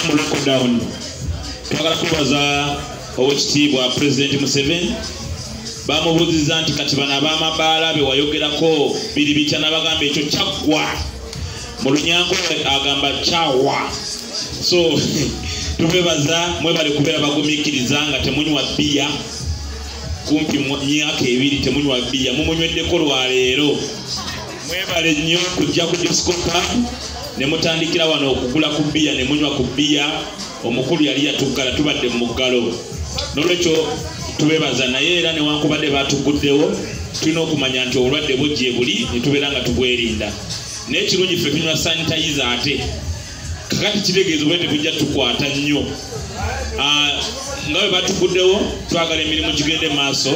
Lockdown. Twagala kubaza owekitiibwa President Museveni bamubuuziza nti kati bano ab'amabaala be wayogerako biri bitya n'abagamba ekyo kyaggwa mu Lunyango agamba kyawa. So tubebaza mwebale kubeera bagumiikiriza nga temunywa bbiya kumpi myaka 2 temunywa bbiya mumunyweddeko lwaleero. Mwebale nnyo kujja ku discopa ne mutandikira wano okugula ku bbiya ne munywa ku bbiya. Omukulu yali yatuggala tubadde mu muggalo n'olwekyo tubebaza naye era newankubadde batuguddewo tulina okumanya nti obulwadde bujje buli ne tubeera nga tubwerinda n'ekirungi ffe tunywa sanitizer ate kakati kitegeeza obulwadde bujja tukwata nnyo. Nga bwe batuguddewo twagala emirimu gigende maaso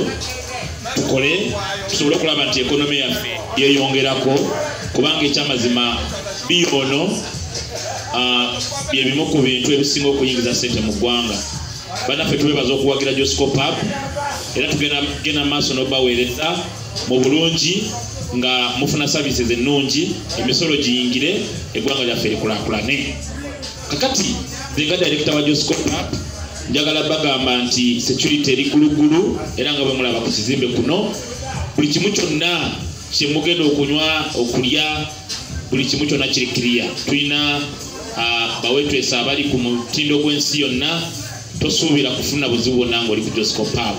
tukole tusobole okulaba nti ekonomi yaffe yeyongerako kubanga ekyamazima biyoono byebimu ku bintu ebisinga okuyingiza ssente mu ggwanga. Bannaffe tubebaza okuwagira Joscopap era tugenda maaso n'obaweereza mu bulungi nga mufuna services ennungi emisolo giyingire eggwanga lyaffe likulaakulane. Kakati nze nga director wa Joscopap njagala bagamba nti security eri gulugulu era nga bwe mulaba ku kizimbe kuno buli kimu kyonna kye mugenda okunywa okulya buli kimu kyonna kiri clear. Tulina bawetwesa abali ku mutindo gw'ensi yonna tosuubira kufuna buzibu bwonna ng'oli ku Joscopap.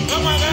Come on,